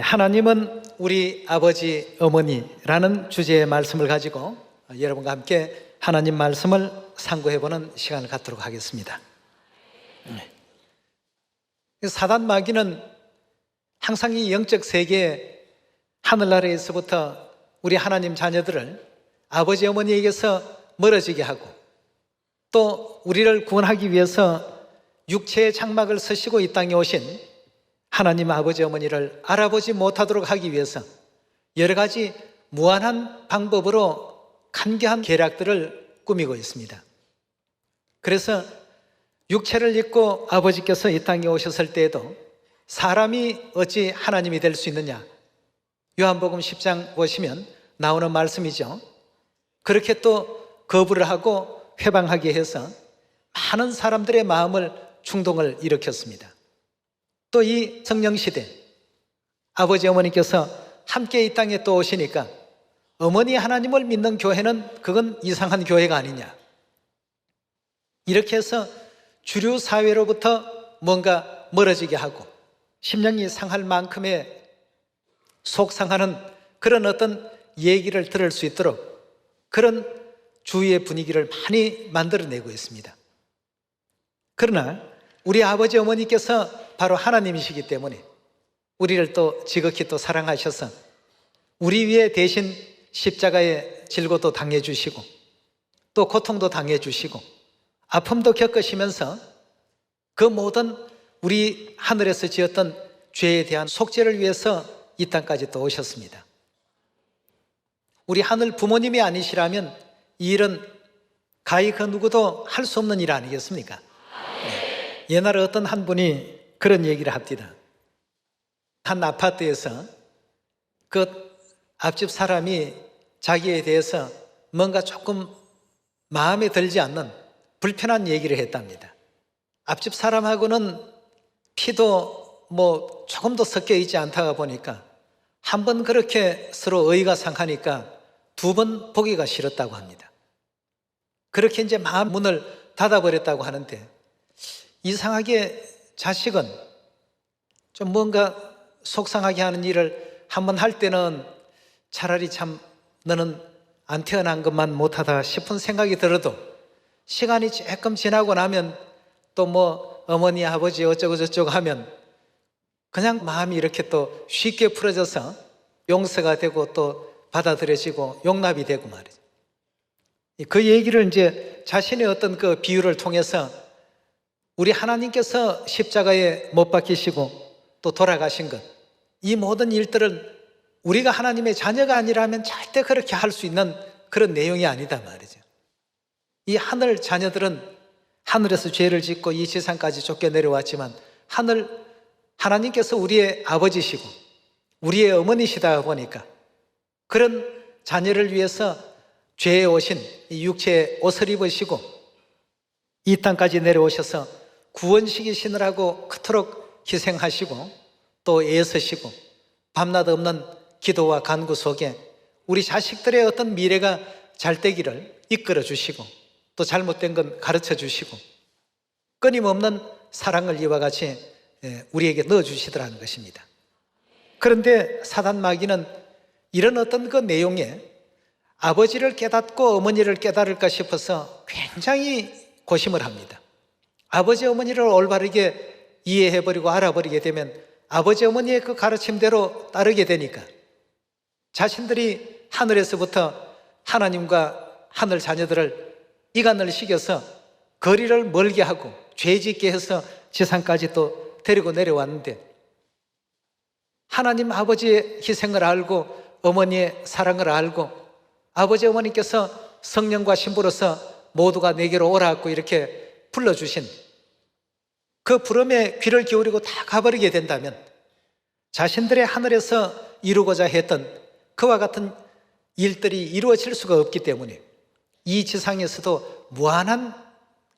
하나님은 우리 아버지, 어머니라는 주제의 말씀을 가지고 여러분과 함께 하나님 말씀을 상고해보는 시간을 갖도록 하겠습니다. 사단 마귀는 항상 이 영적 세계에 하늘나라에서부터 우리 하나님 자녀들을 아버지, 어머니에게서 멀어지게 하고 또 우리를 구원하기 위해서 육체의 장막을 쓰시고 이 땅에 오신 하나님 아버지, 어머니를 알아보지 못하도록 하기 위해서 여러 가지 무한한 방법으로 간교한 계략들을 꾸미고 있습니다. 그래서 육체를 입고 아버지께서 이 땅에 오셨을 때에도 사람이 어찌 하나님이 될 수 있느냐, 요한복음 10장 보시면 나오는 말씀이죠. 그렇게 또 거부를 하고 회방하게 해서 많은 사람들의 마음을 충동을 일으켰습니다. 또 이 성령시대 아버지, 어머니께서 함께 이 땅에 또 오시니까 어머니 하나님을 믿는 교회는 그건 이상한 교회가 아니냐, 이렇게 해서 주류 사회로부터 뭔가 멀어지게 하고 심령이 상할 만큼의 속상하는 그런 어떤 얘기를 들을 수 있도록 그런 주위의 분위기를 많이 만들어내고 있습니다. 그러나 우리 아버지, 어머니께서 바로 하나님이시기 때문에 우리를 또 지극히 또 사랑하셔서 우리 위에 대신 십자가의 질고도 당해주시고 또 고통도 당해주시고 아픔도 겪으시면서 그 모든 우리 하늘에서 지었던 죄에 대한 속죄를 위해서 이 땅까지 또 오셨습니다. 우리 하늘 부모님이 아니시라면 이 일은 가히 그 누구도 할 수 없는 일 아니겠습니까? 옛날에 어떤 한 분이 그런 얘기를 합니다. 한 아파트에서 그 앞집 사람이 자기에 대해서 뭔가 조금 마음에 들지 않는 불편한 얘기를 했답니다. 앞집 사람하고는 피도 뭐 조금도 섞여 있지 않다가 보니까 한 번 그렇게 서로 의가 상하니까 두 번 보기가 싫었다고 합니다. 그렇게 이제 마음 문을 닫아버렸다고 하는데, 이상하게 자식은 좀 뭔가 속상하게 하는 일을 한번 할 때는 차라리 참 너는 안 태어난 것만 못하다 싶은 생각이 들어도 시간이 조금 지나고 나면 또 뭐 어머니, 아버지 어쩌고 저쩌고 하면 그냥 마음이 이렇게 또 쉽게 풀어져서 용서가 되고 또 받아들여지고 용납이 되고 말이죠. 그 얘기를 이제 자신의 어떤 그 비유를 통해서 우리 하나님께서 십자가에 못 박히시고 또 돌아가신 것, 이 모든 일들은 우리가 하나님의 자녀가 아니라면 절대 그렇게 할 수 있는 그런 내용이 아니다 말이죠. 이 하늘 자녀들은 하늘에서 죄를 짓고 이 지상까지 쫓겨 내려왔지만 하나님께서 우리의 아버지시고 우리의 어머니시다 보니까 그런 자녀를 위해서 죄에 오신 이 육체의 옷을 입으시고 이 땅까지 내려오셔서 구원시키시느라고 그토록 희생하시고 또 애쓰시고 밤낮 없는 기도와 간구 속에 우리 자식들의 어떤 미래가 잘 되기를 이끌어 주시고 또 잘못된 건 가르쳐 주시고 끊임없는 사랑을 이와 같이 우리에게 넣어주시더라는 것입니다. 그런데 사단 마귀는 이런 어떤 그 내용에 아버지를 깨닫고 어머니를 깨달을까 싶어서 굉장히 고심을 합니다. 아버지, 어머니를 올바르게 이해해버리고 알아버리게 되면 아버지, 어머니의 그 가르침대로 따르게 되니까 자신들이 하늘에서부터 하나님과 하늘 자녀들을 이간을 시켜서 거리를 멀게 하고 죄짓게 해서 지상까지 또 데리고 내려왔는데, 하나님 아버지의 희생을 알고 어머니의 사랑을 알고 아버지, 어머니께서 성령과 신부로서 모두가 내게로 오라고 이렇게 불러주신 그 부름에 귀를 기울이고 다 가버리게 된다면 자신들의 하늘에서 이루고자 했던 그와 같은 일들이 이루어질 수가 없기 때문에 이 지상에서도 무한한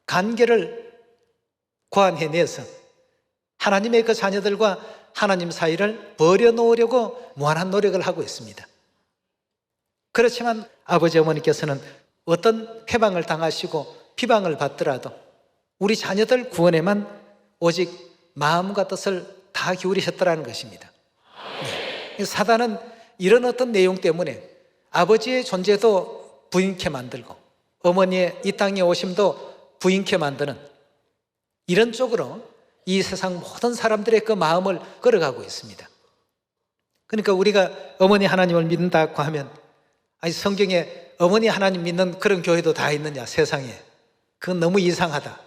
관계를 고안해내서 하나님의 그 자녀들과 하나님 사이를 버려놓으려고 무한한 노력을 하고 있습니다. 그렇지만 아버지, 어머니께서는 어떤 회방을 당하시고 비방을 받더라도 우리 자녀들 구원에만 오직 마음과 뜻을 다 기울이셨더라는 것입니다. 네. 사단은 이런 어떤 내용 때문에 아버지의 존재도 부인케 만들고 어머니의 이 땅에 오심도 부인케 만드는 이런 쪽으로 이 세상 모든 사람들의 그 마음을 끌어가고 있습니다. 그러니까 우리가 어머니 하나님을 믿는다고 하면 아니 성경에 어머니 하나님 믿는 그런 교회도 다 있느냐 세상에. 그건 너무 이상하다.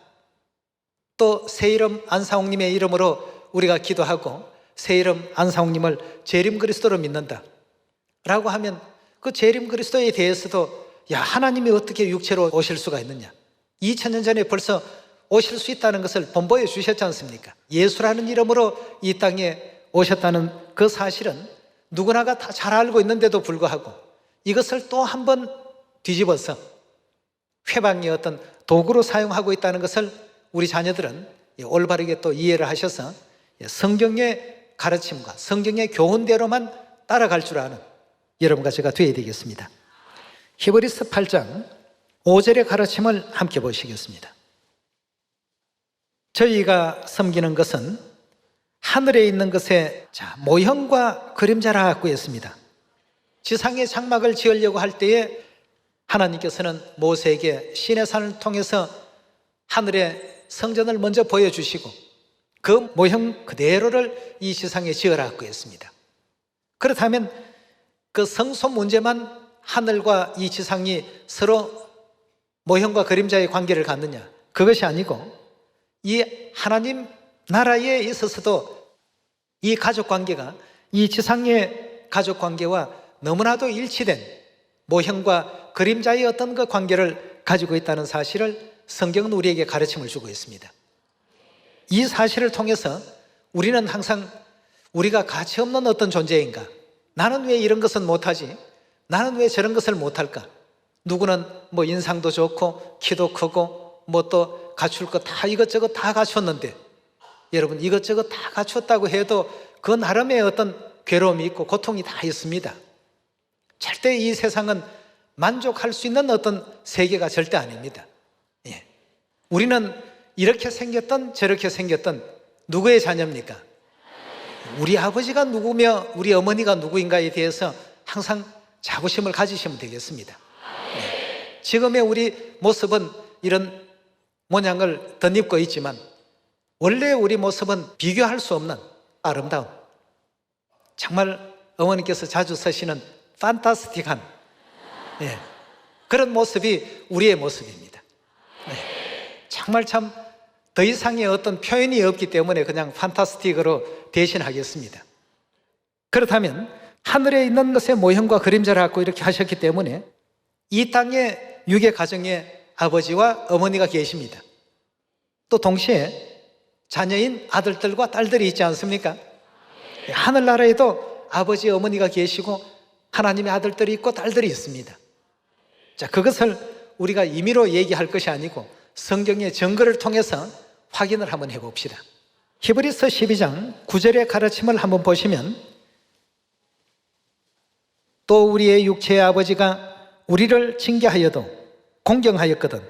또 새 이름 안상홍님의 이름으로 우리가 기도하고 새 이름 안상홍님을 재림 그리스도로 믿는다 라고 하면 그 재림 그리스도에 대해서도 야 하나님이 어떻게 육체로 오실 수가 있느냐 2000년 전에 벌써 오실 수 있다는 것을 본보여 주셨지 않습니까? 예수라는 이름으로 이 땅에 오셨다는 그 사실은 누구나가 다 잘 알고 있는데도 불구하고 이것을 또 한 번 뒤집어서 회방의 어떤 도구로 사용하고 있다는 것을 우리 자녀들은 올바르게 또 이해를 하셔서 성경의 가르침과 성경의 교훈대로만 따라갈 줄 아는 여러분과 제가 되어야 되겠습니다. 히브리서 8장 5절의 가르침을 함께 보시겠습니다. 저희가 섬기는 것은 하늘에 있는 것의 모형과 그림자라고 했습니다. 지상의 장막을 지으려고 할 때에 하나님께서는 모세에게 시내산을 통해서 하늘의 성전을 먼저 보여주시고 그 모형 그대로를 이 지상에 지으라고 했습니다. 그렇다면 그 성소 문제만 하늘과 이 지상이 서로 모형과 그림자의 관계를 갖느냐? 그것이 아니고 이 하나님 나라에 있어서도 이 가족 관계가 이 지상의 가족 관계와 너무나도 일치된 모형과 그림자의 어떤 그 관계를 가지고 있다는 사실을 성경은 우리에게 가르침을 주고 있습니다. 이 사실을 통해서 우리는 항상 우리가 가치 없는 어떤 존재인가? 나는 왜 이런 것은 못하지? 나는 왜 저런 것을 못할까? 누구는 뭐 인상도 좋고 키도 크고 뭐 또 갖출 것 다 이것저것 다 갖췄는데 여러분 이것저것 다 갖췄다고 해도 그 나름의 어떤 괴로움이 있고 고통이 다 있습니다. 절대 이 세상은 만족할 수 있는 어떤 세계가 절대 아닙니다. 예. 우리는 이렇게 생겼던 저렇게 생겼던 누구의 자녀입니까? 우리 아버지가 누구며 우리 어머니가 누구인가에 대해서 항상 자부심을 가지시면 되겠습니다. 예. 지금의 우리 모습은 이런 모양을 덧입고 있지만 원래 우리 모습은 비교할 수 없는 아름다운 정말 어머니께서 자주 쓰시는 판타스틱한 그런 모습이 우리의 모습입니다. 정말 참 더 이상의 어떤 표현이 없기 때문에 그냥 판타스틱으로 대신하겠습니다. 그렇다면 하늘에 있는 것의 모형과 그림자를 갖고 이렇게 하셨기 때문에 이 땅에 육의 가정에 아버지와 어머니가 계십니다. 또 동시에 자녀인 아들들과 딸들이 있지 않습니까? 하늘나라에도 아버지 어머니가 계시고 하나님의 아들들이 있고 딸들이 있습니다. 자, 그것을 우리가 임의로 얘기할 것이 아니고 성경의 증거를 통해서 확인을 한번 해봅시다. 히브리서 12장 9절의 가르침을 한번 보시면 또 우리의 육체의 아버지가 우리를 징계하여도 공경하였거든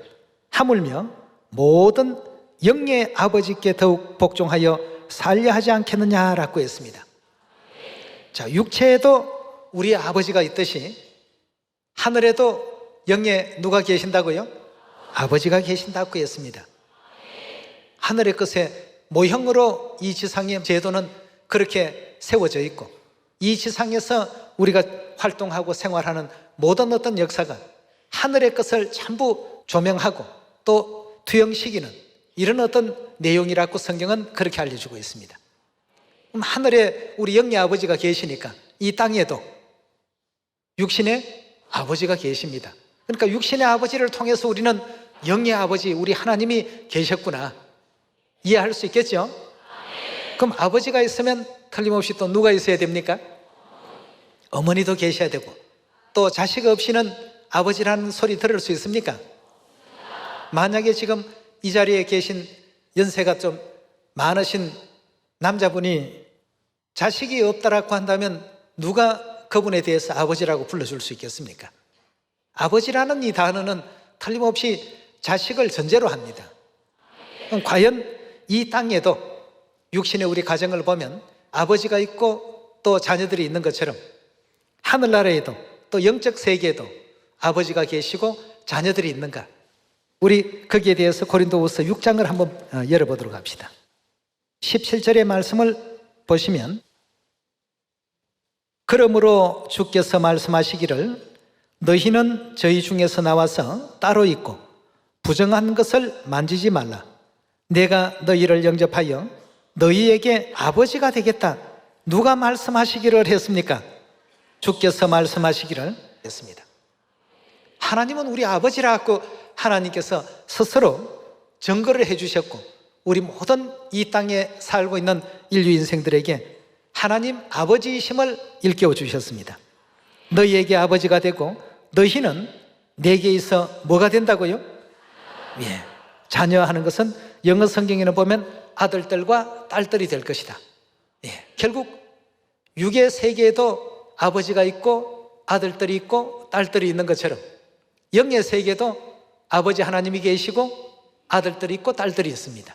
하물며 모든 영의 아버지께 더욱 복종하여 살려 하지 않겠느냐라고 했습니다. 자, 육체에도 우리의 아버지가 있듯이 하늘에도 영에 누가 계신다고요? 아버지가 계신다고 했습니다. 하늘의 것에 모형으로 이 지상의 제도는 그렇게 세워져 있고 이 지상에서 우리가 활동하고 생활하는 모든 어떤 역사가 하늘의 것을 전부 조명하고 또 투영시키는 이런 어떤 내용이라고 성경은 그렇게 알려주고 있습니다. 그럼 하늘에 우리 영의 아버지가 계시니까 이 땅에도 육신의 아버지가 계십니다. 그러니까 육신의 아버지를 통해서 우리는 영의 아버지, 우리 하나님이 계셨구나 이해할 수 있겠죠? 그럼 아버지가 있으면 틀림없이 또 누가 있어야 됩니까? 어머니도 계셔야 되고 또 자식 없이는 아버지라는 소리 들을 수 있습니까? 만약에 지금 이 자리에 계신 연세가 좀 많으신 남자분이 자식이 없다라고 한다면 누가 그분에 대해서 아버지라고 불러줄 수 있겠습니까? 아버지라는 이 단어는 틀림없이 자식을 전제로 합니다. 그럼 과연 이 땅에도 육신의 우리 가정을 보면 아버지가 있고 또 자녀들이 있는 것처럼 하늘나라에도 또 영적 세계에도 아버지가 계시고 자녀들이 있는가? 우리 거기에 대해서 고린도후서 6장을 한번 열어보도록 합시다. 17절의 말씀을 보시면, 그러므로 주께서 말씀하시기를 너희는 저희 중에서 나와서 따로 있고 부정한 것을 만지지 말라. 내가 너희를 영접하여 너희에게 아버지가 되겠다. 누가 말씀하시기를 했습니까? 주께서 말씀하시기를 했습니다. 하나님은 우리 아버지라고 하나님께서 스스로 증거를 해주셨고, 우리 모든 이 땅에 살고 있는 인류 인생들에게 하나님 아버지이심을 일깨워 주셨습니다. 너희에게 아버지가 되고 너희는 내게 있어 뭐가 된다고요? 예, 자녀하는 것은 영어 성경에는 보면 아들들과 딸들이 될 것이다. 예, 결국 육의 세계에도 아버지가 있고 아들들이 있고 딸들이 있는 것처럼 영의 세계에도 아버지 하나님이 계시고 아들들이 있고 딸들이 있습니다.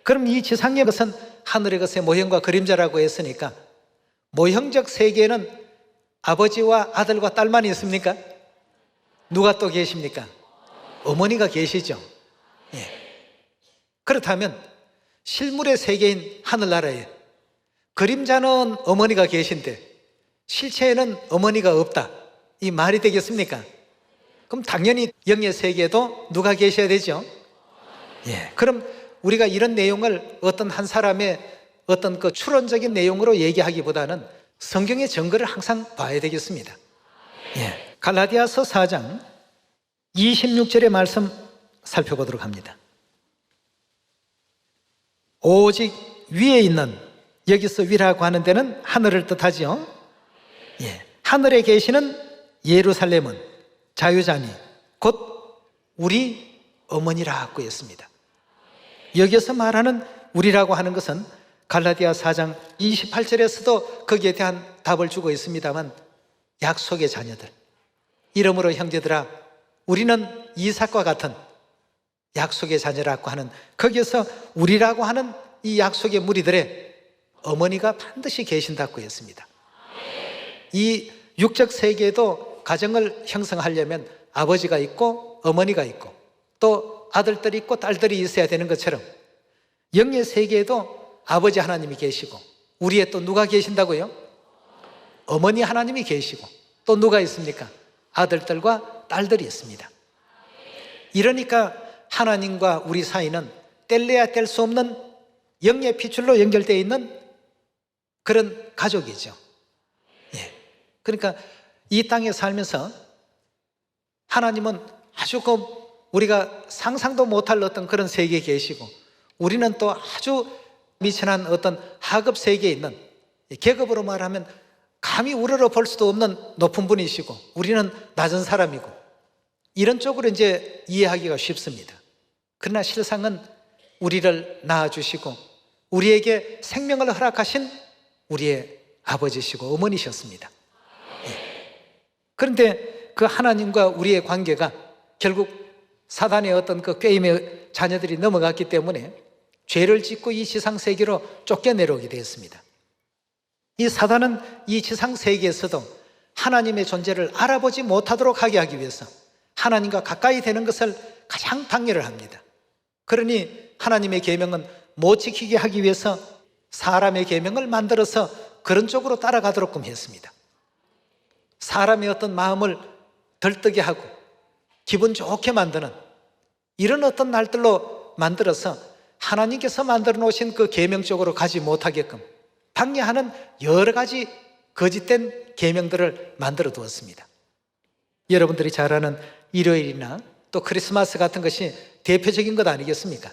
그럼 이 지상의 것은 하늘의 것의 모형과 그림자라고 했으니까 모형적 세계에는 아버지와 아들과 딸만 있습니까? 누가 또 계십니까? 어머니가 계시죠. 예. 그렇다면 실물의 세계인 하늘나라에 그림자는 어머니가 계신데 실체에는 어머니가 없다, 이 말이 되겠습니까? 그럼 당연히 영의 세계에도 누가 계셔야 되죠? 예. 그럼 우리가 이런 내용을 어떤 한 사람의 어떤 그 추론적인 내용으로 얘기하기보다는 성경의 증거를 항상 봐야 되겠습니다. 예. 갈라디아서 4장 26절의 말씀 살펴보도록 합니다. 오직 위에 있는, 여기서 위라고 하는 데는 하늘을 뜻하지요. 예. 하늘에 계시는 예루살렘은 자유자니 곧 우리 어머니라고 했습니다. 여기서 말하는 우리라고 하는 것은 갈라디아 4장 28절에서도 거기에 대한 답을 주고 있습니다만, 약속의 자녀들, 이러므로 형제들아 우리는 이삭과 같은 약속의 자녀라고 하는, 거기에서 우리라고 하는 이 약속의 무리들의 어머니가 반드시 계신다고 했습니다. 이 육적 세계에도 가정을 형성하려면 아버지가 있고 어머니가 있고 또 아들들이 있고 딸들이 있어야 되는 것처럼 영의 세계에도 아버지 하나님이 계시고 우리에 또 누가 계신다고요? 어머니 하나님이 계시고 또 누가 있습니까? 아들들과 딸들이 있습니다. 이러니까 하나님과 우리 사이는 뗄래야 뗄 수 없는 영의 피줄로 연결되어 있는 그런 가족이죠. 예. 그러니까 이 땅에 살면서 하나님은 아주 우리가 상상도 못할 어떤 그런 세계에 계시고, 우리는 또 아주 미천한 어떤 하급 세계에 있는, 계급으로 말하면 감히 우러러 볼 수도 없는 높은 분이시고 우리는 낮은 사람이고, 이런 쪽으로 이제 이해하기가 쉽습니다. 그러나 실상은 우리를 낳아주시고 우리에게 생명을 허락하신 우리의 아버지시고 어머니셨습니다. 그런데 그 하나님과 우리의 관계가 결국 사단의 어떤 그 꾀임의 자녀들이 넘어갔기 때문에 죄를 짓고 이 지상세계로 쫓겨내려오게 되었습니다. 이 사단은 이 지상세계에서도 하나님의 존재를 알아보지 못하도록 하게 하기 위해서 하나님과 가까이 되는 것을 가장 방해를 합니다. 그러니 하나님의 계명은 못 지키게 하기 위해서 사람의 계명을 만들어서 그런 쪽으로 따라가도록끔 했습니다. 사람의 어떤 마음을 들뜨게 하고 기분 좋게 만드는 이런 어떤 날들로 만들어서 하나님께서 만들어 놓으신 그 계명 쪽으로 가지 못하게끔 방해하는 여러 가지 거짓된 계명들을 만들어 두었습니다. 여러분들이 잘 아는 일요일이나 또 크리스마스 같은 것이 대표적인 것 아니겠습니까?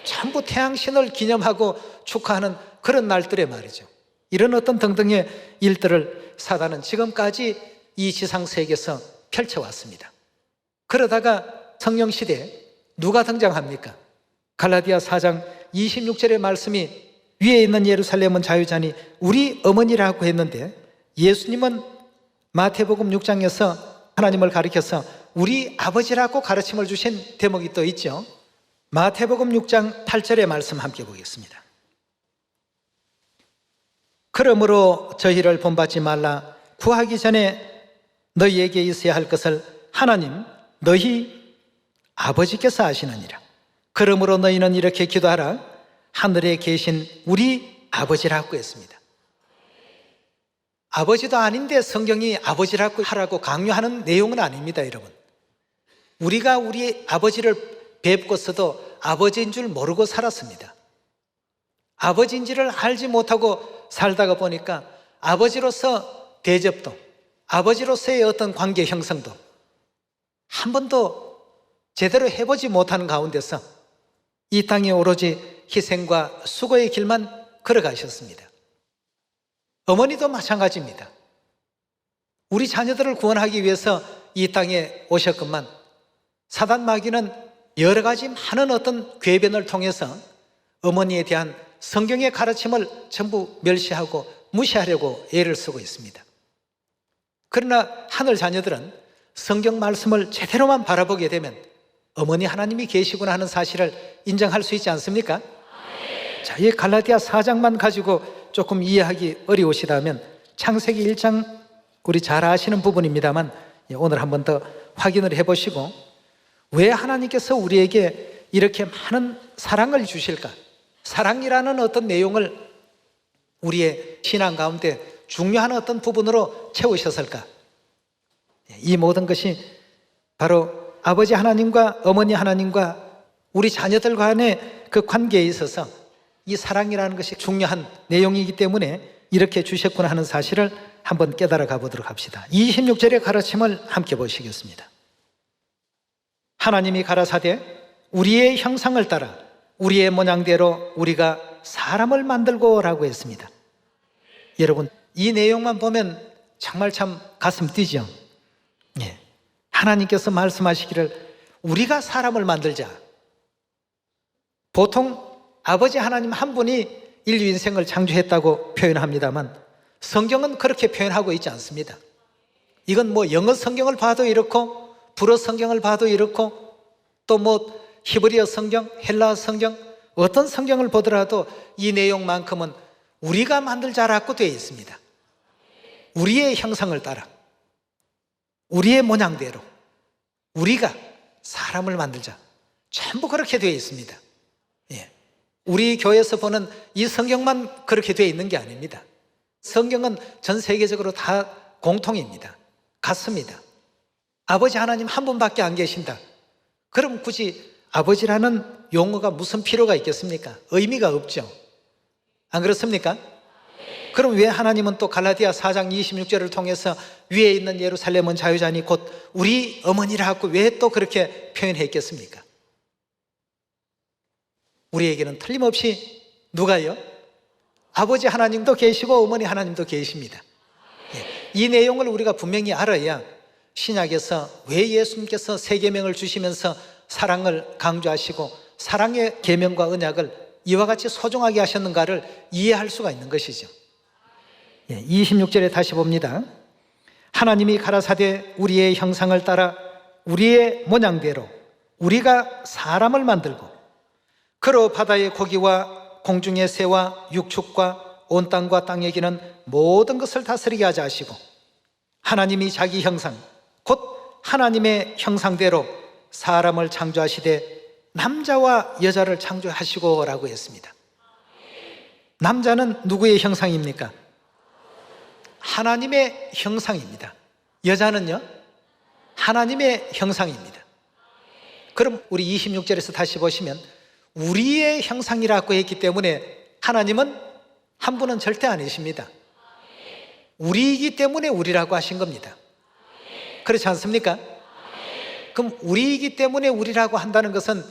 전부 태양신을 기념하고 축하하는 그런 날들에 말이죠. 이런 어떤 등등의 일들을 사단은 지금까지 이 지상세계에서 펼쳐왔습니다. 그러다가 성령시대에 누가 등장합니까? 갈라디아 4장 26절의 말씀이 위에 있는 예루살렘은 자유자니 우리 어머니라고 했는데, 예수님은 마태복음 6장에서 하나님을 가리켜서 우리 아버지라고 가르침을 주신 대목이 또 있죠. 마태복음 6장 8절의 말씀 함께 보겠습니다. 그러므로 저희를 본받지 말라. 구하기 전에 너희에게 있어야 할 것을 하나님 너희 아버지께서 아시느니라. 그러므로 너희는 이렇게 기도하라. 하늘에 계신 우리 아버지라고 했습니다. 아버지도 아닌데 성경이 아버지라고 하라고 강요하는 내용은 아닙니다, 여러분. 우리가 우리 아버지를 뵙고서도 아버지인 줄 모르고 살았습니다. 아버지인지를 알지 못하고 살다가 보니까 아버지로서 대접도, 아버지로서의 어떤 관계 형성도 한 번도 제대로 해보지 못하는 가운데서 이 땅에 오로지 희생과 수고의 길만 걸어가셨습니다. 어머니도 마찬가지입니다. 우리 자녀들을 구원하기 위해서 이 땅에 오셨건만 사단 마귀는 여러 가지 많은 어떤 궤변을 통해서 어머니에 대한 성경의 가르침을 전부 멸시하고 무시하려고 애를 쓰고 있습니다. 그러나 하늘 자녀들은 성경 말씀을 제대로만 바라보게 되면 어머니 하나님이 계시구나 하는 사실을 인정할 수 있지 않습니까? 자, 이 갈라디아 4장만 가지고 조금 이해하기 어려우시다면 창세기 1장 우리 잘 아시는 부분입니다만 오늘 한 번 더 확인을 해보시고 왜 하나님께서 우리에게 이렇게 많은 사랑을 주실까? 사랑이라는 어떤 내용을 우리의 신앙 가운데 중요한 어떤 부분으로 채우셨을까? 이 모든 것이 바로 아버지 하나님과 어머니 하나님과 우리 자녀들 간의 그 관계에 있어서 이 사랑이라는 것이 중요한 내용이기 때문에 이렇게 주셨구나 하는 사실을 한번 깨달아 가보도록 합시다. 26절의 가르침을 함께 보시겠습니다. 하나님이 가라사대 우리의 형상을 따라 우리의 모양대로 우리가 사람을 만들고 라고 했습니다. 여러분, 이 내용만 보면 정말 참 가슴 뛰죠. 예. 하나님께서 말씀하시기를 우리가 사람을 만들자. 보통 아버지 하나님 한 분이 인류 인생을 창조했다고 표현합니다만 성경은 그렇게 표현하고 있지 않습니다. 이건 뭐 영어 성경을 봐도 이렇고 불어 성경을 봐도 이렇고 또 뭐 히브리어 성경, 헬라어 성경 어떤 성경을 보더라도 이 내용만큼은 우리가 만들자라고 되어 있습니다. 우리의 형상을 따라 우리의 모양대로 우리가 사람을 만들자. 전부 그렇게 되어 있습니다. 예. 우리 교회에서 보는 이 성경만 그렇게 되어 있는 게 아닙니다. 성경은 전 세계적으로 다 공통입니다. 같습니다. 아버지 하나님 한 분밖에 안 계신다. 그럼 굳이 아버지라는 용어가 무슨 필요가 있겠습니까? 의미가 없죠. 안 그렇습니까? 그럼 왜 하나님은 또 갈라디아 4장 26절을 통해서 위에 있는 예루살렘은 자유자니 곧 우리 어머니라 하고 왜 또 그렇게 표현했겠습니까? 우리에게는 틀림없이 누가요? 아버지 하나님도 계시고 어머니 하나님도 계십니다. 이 내용을 우리가 분명히 알아야 신약에서 왜 예수님께서 세 계명을 주시면서 사랑을 강조하시고 사랑의 계명과 언약을 이와 같이 소중하게 하셨는가를 이해할 수가 있는 것이죠. 26절에 다시 봅니다. 하나님이 가라사대 우리의 형상을 따라 우리의 모양대로 우리가 사람을 만들고 그로 바다의 고기와 공중의 새와 육축과 온 땅과 땅에 기는 모든 것을 다스리게 하자 하시고 하나님이 자기 형상 곧 하나님의 형상대로 사람을 창조하시되 남자와 여자를 창조하시고 라고 했습니다. 남자는 누구의 형상입니까? 하나님의 형상입니다. 여자는요? 하나님의 형상입니다. 그럼 우리 26절에서 다시 보시면 우리의 형상이라고 했기 때문에 하나님은 한 분은 절대 아니십니다. 우리이기 때문에 우리라고 하신 겁니다. 그렇지 않습니까? 그럼 우리이기 때문에 우리라고 한다는 것은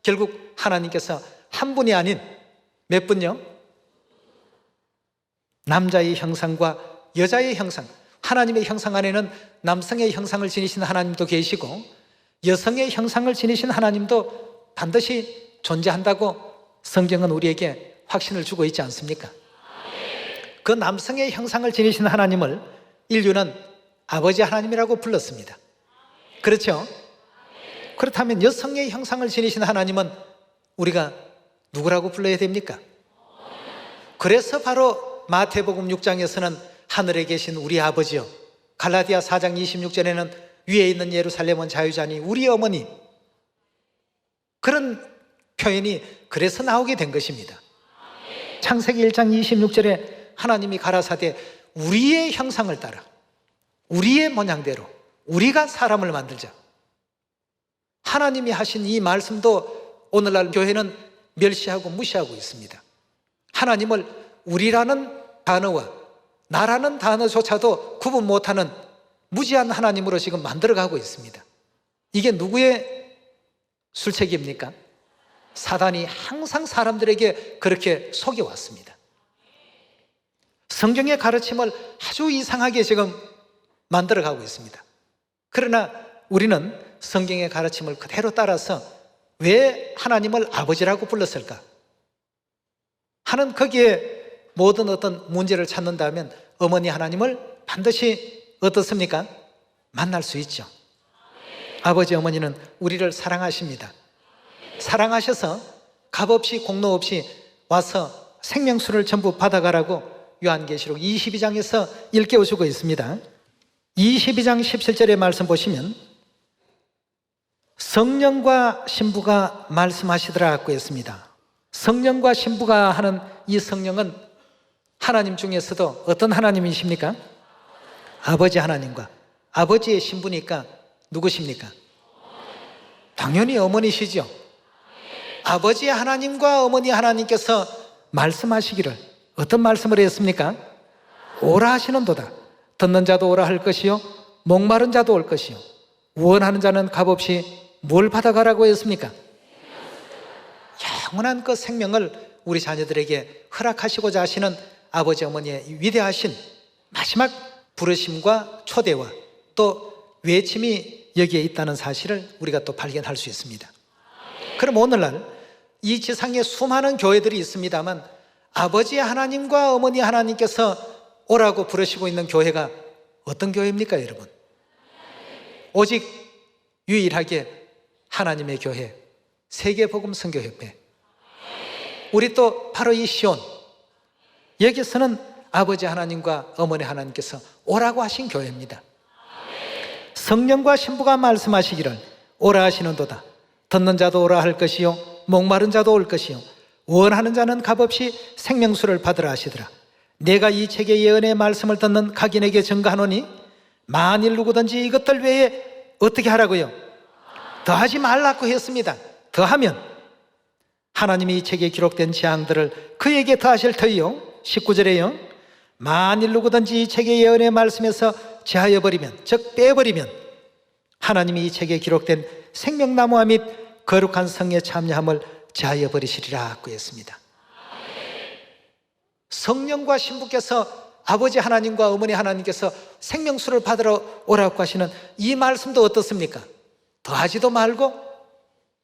결국 하나님께서 한 분이 아닌 몇 분요? 남자의 형상과 여자의 형상, 하나님의 형상 안에는 남성의 형상을 지니신 하나님도 계시고 여성의 형상을 지니신 하나님도 반드시 존재한다고 성경은 우리에게 확신을 주고 있지 않습니까? 그 남성의 형상을 지니신 하나님을 인류는 아버지 하나님이라고 불렀습니다. 그렇죠? 그렇다면 여성의 형상을 지니신 하나님은 우리가 누구라고 불러야 됩니까? 그래서 바로 마태복음 6장에서는 하늘에 계신 우리 아버지요, 갈라디아 4장 26절에는 위에 있는 예루살렘은 자유자니 우리 어머니, 그런 표현이 그래서 나오게 된 것입니다. 창세기 1장 26절에 하나님이 가라사대 우리의 형상을 따라 우리의 모양대로 우리가 사람을 만들자. 하나님이 하신 이 말씀도 오늘날 교회는 멸시하고 무시하고 있습니다. 하나님을 우리라는 단어와 나라는 단어조차도 구분 못하는 무지한 하나님으로 지금 만들어가고 있습니다. 이게 누구의 술책입니까? 사단이 항상 사람들에게 그렇게 속여왔습니다. 성경의 가르침을 아주 이상하게 지금 만들어가고 있습니다. 그러나 우리는 성경의 가르침을 그대로 따라서 왜 하나님을 아버지라고 불렀을까 하는, 거기에 모든 어떤 문제를 찾는다면 어머니 하나님을 반드시 어떻습니까? 만날 수 있죠. 아버지 어머니는 우리를 사랑하십니다. 사랑하셔서 값없이 공로 없이 와서 생명수를 전부 받아가라고 요한계시록 22장에서 일깨워주고 있습니다. 22장 17절의 말씀 보시면 성령과 신부가 말씀하시더라고 했습니다. 성령과 신부가 하는 이 성령은 하나님 중에서도 어떤 하나님이십니까? 아버지 하나님과 아버지의 신부니까 누구십니까? 당연히 어머니시죠. 아버지 하나님과 어머니 하나님께서 말씀하시기를 어떤 말씀을 했습니까? 오라 하시는도다. 듣는 자도 오라 할 것이요 목마른 자도 올 것이요 원하는 자는 값없이 뭘 받아가라고 했습니까? 영원한 그 생명을 우리 자녀들에게 허락하시고자 하시는 아버지 어머니의 위대하신 마지막 부르심과 초대와 또 외침이 여기에 있다는 사실을 우리가 또 발견할 수 있습니다. 그럼 오늘날 이 지상에 수많은 교회들이 있습니다만 아버지 하나님과 어머니 하나님께서 오라고 부르시고 있는 교회가 어떤 교회입니까, 여러분? 오직 유일하게 하나님의 교회, 세계복음선교협회. 우리 또 바로 이 시온, 여기서는 아버지 하나님과 어머니 하나님께서 오라고 하신 교회입니다. 성령과 신부가 말씀하시기를 오라 하시는도다. 듣는 자도 오라 할 것이요 목마른 자도 올 것이요 원하는 자는 값없이 생명수를 받으라 하시더라. 내가 이 책의 예언의 말씀을 듣는 각인에게 증거하노니 만일 누구든지 이것들 외에 어떻게 하라고요? 더하지 말라고 했습니다. 더하면 하나님이 이 책에 기록된 재앙들을 그에게 더하실 터이요 19절에요 만일 누구든지 이 책의 예언의 말씀에서 제하여 버리면, 즉 빼버리면 하나님이 이 책에 기록된 생명나무와 및 거룩한 성에 참여함을 제하여 버리시리라고 했습니다. 성령과 신부께서 아버지 하나님과 어머니 하나님께서 생명수를 받으러 오라고 하시는 이 말씀도 어떻습니까? 더하지도 말고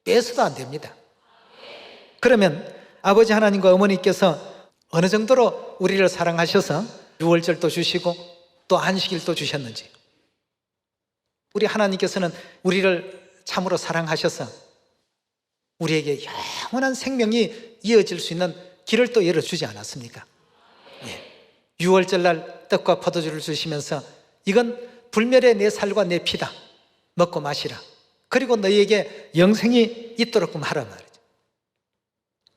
빼서도 안 됩니다. 그러면 아버지 하나님과 어머니께서 어느 정도로 우리를 사랑하셔서 유월절도 주시고 또 안식일도 주셨는지, 우리 하나님께서는 우리를 참으로 사랑하셔서 우리에게 영원한 생명이 이어질 수 있는 길을 또 열어주지 않았습니까? 유월절날 떡과 포도주를 주시면서 이건 불멸의 내 살과 내 피다, 먹고 마시라. 그리고 너희에게 영생이 있도록 하라 말이죠.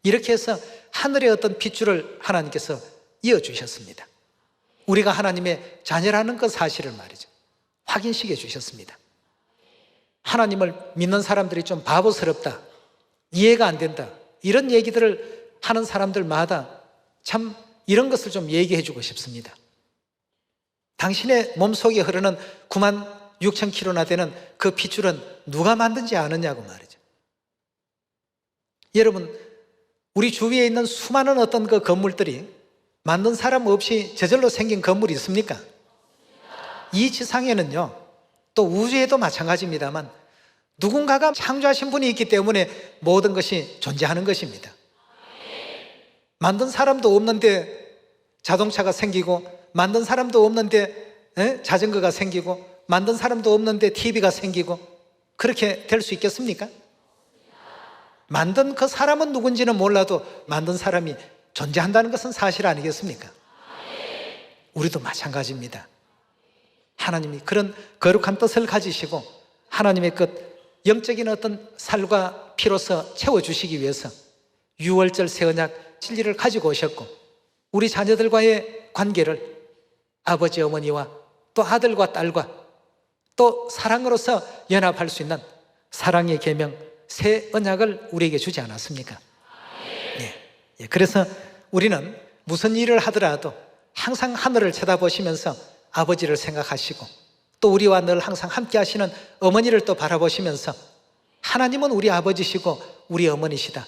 이렇게 해서 하늘의 어떤 핏줄을 하나님께서 이어주셨습니다. 우리가 하나님의 자녀라는 그 사실을 말이죠, 확인시켜 주셨습니다. 하나님을 믿는 사람들이 좀 바보스럽다, 이해가 안 된다, 이런 얘기들을 하는 사람들마다 참 이런 것을 좀 얘기해 주고 싶습니다. 당신의 몸속에 흐르는 96,000km나 되는 그 핏줄은 누가 만든지 아느냐고 말이죠. 여러분, 우리 주위에 있는 수많은 어떤 그 건물들이 만든 사람 없이 저절로 생긴 건물이 있습니까? 이 지상에는요, 또 우주에도 마찬가지입니다만 누군가가 창조하신 분이 있기 때문에 모든 것이 존재하는 것입니다. 만든 사람도 없는데 자동차가 생기고, 만든 사람도 없는데 자전거가 생기고, 만든 사람도 없는데 TV가 생기고, 그렇게 될 수 있겠습니까? 만든 그 사람은 누군지는 몰라도 만든 사람이 존재한다는 것은 사실 아니겠습니까? 우리도 마찬가지입니다. 하나님이 그런 거룩한 뜻을 가지시고 하나님의 그 영적인 어떤 살과 피로서 채워주시기 위해서 유월절 새언약 진리를 가지고 오셨고 우리 자녀들과의 관계를 아버지 어머니와 또 아들과 딸과 또 사랑으로서 연합할 수 있는 사랑의 계명 새 언약을 우리에게 주지 않았습니까? 예. 그래서 우리는 무슨 일을 하더라도 항상 하늘을 쳐다보시면서 아버지를 생각하시고 또 우리와 늘 항상 함께 하시는 어머니를 또 바라보시면서 하나님은 우리 아버지시고 우리 어머니시다.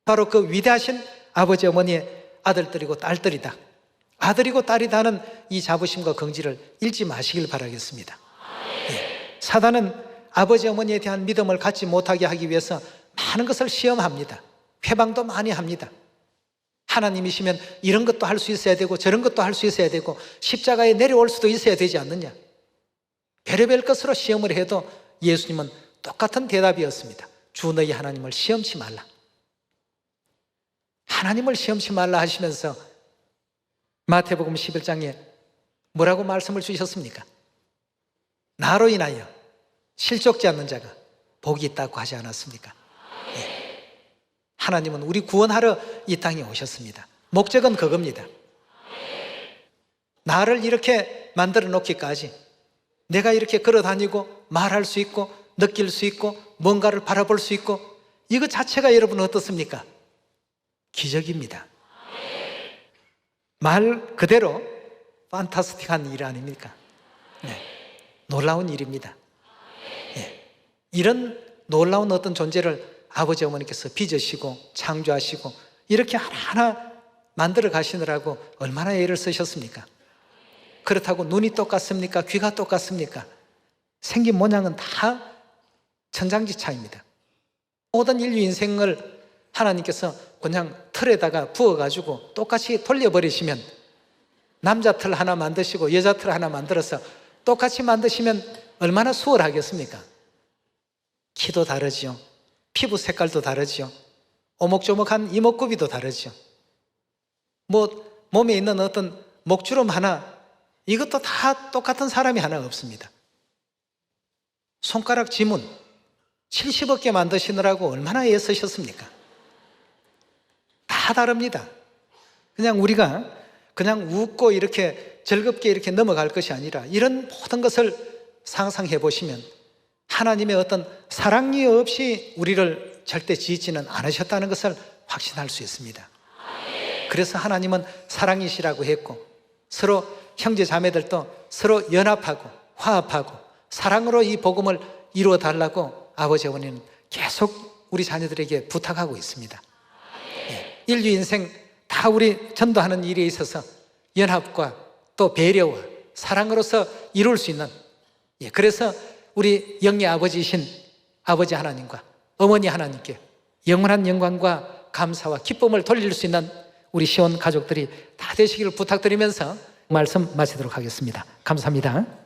바로 그 위대하신 아버지 어머니의 아들들이고 딸들이다. 아들이고 딸이다 하는 이 자부심과 긍지를 잃지 마시길 바라겠습니다. 예. 사단은 아버지 어머니에 대한 믿음을 갖지 못하게 하기 위해서 많은 것을 시험합니다. 회방도 많이 합니다. 하나님이시면 이런 것도 할 수 있어야 되고 저런 것도 할 수 있어야 되고 십자가에 내려올 수도 있어야 되지 않느냐. 별의별 것으로 시험을 해도 예수님은 똑같은 대답이었습니다. 주 너희 하나님을 시험치 말라. 하나님을 시험치 말라 하시면서 마태복음 11장에 뭐라고 말씀을 주셨습니까? 나로 인하여 실족지 않는 자가 복이 있다고 하지 않았습니까? 예. 하나님은 우리 구원하러 이 땅에 오셨습니다. 목적은 그겁니다. 나를 이렇게 만들어 놓기까지 내가 이렇게 걸어 다니고 말할 수 있고 느낄 수 있고 뭔가를 바라볼 수 있고 이것 자체가 여러분 어떻습니까? 기적입니다. 말 그대로 판타스틱한 일 아닙니까? 네. 놀라운 일입니다. 네. 이런 놀라운 어떤 존재를 아버지 어머니께서 빚으시고 창조하시고 이렇게 하나하나 만들어 가시느라고 얼마나 애를 쓰셨습니까? 그렇다고 눈이 똑같습니까? 귀가 똑같습니까? 생긴 모양은 다 천장지차입니다. 모든 인류 인생을 하나님께서 그냥 틀에다가 부어가지고 똑같이 돌려버리시면 남자 틀 하나 만드시고 여자 틀 하나 만들어서 똑같이 만드시면 얼마나 수월하겠습니까? 키도 다르지요. 피부 색깔도 다르지요. 오목조목한 이목구비도 다르지요. 몸에 있는 어떤 목주름 하나 이것도 다 똑같은 사람이 하나 없습니다. 손가락 지문 70억 개 만드시느라고 얼마나 애쓰셨습니까? 다 다릅니다. 그냥 우리가 그냥 웃고 이렇게 즐겁게 이렇게 넘어갈 것이 아니라 이런 모든 것을 상상해 보시면 하나님의 어떤 사랑이 없이 우리를 절대 지지는 않으셨다는 것을 확신할 수 있습니다. 그래서 하나님은 사랑이시라고 했고 서로 형제 자매들도 서로 연합하고 화합하고 사랑으로 이 복음을 이루어 달라고 아버지 어머니는 계속 우리 자녀들에게 부탁하고 있습니다. 인류 인생 다 우리 전도하는 일에 있어서 연합과 또 배려와 사랑으로서 이룰 수 있는 그래서 우리 영의 아버지이신 아버지 하나님과 어머니 하나님께 영원한 영광과 감사와 기쁨을 돌릴 수 있는 우리 시온 가족들이 다 되시기를 부탁드리면서 말씀 마치도록 하겠습니다. 감사합니다.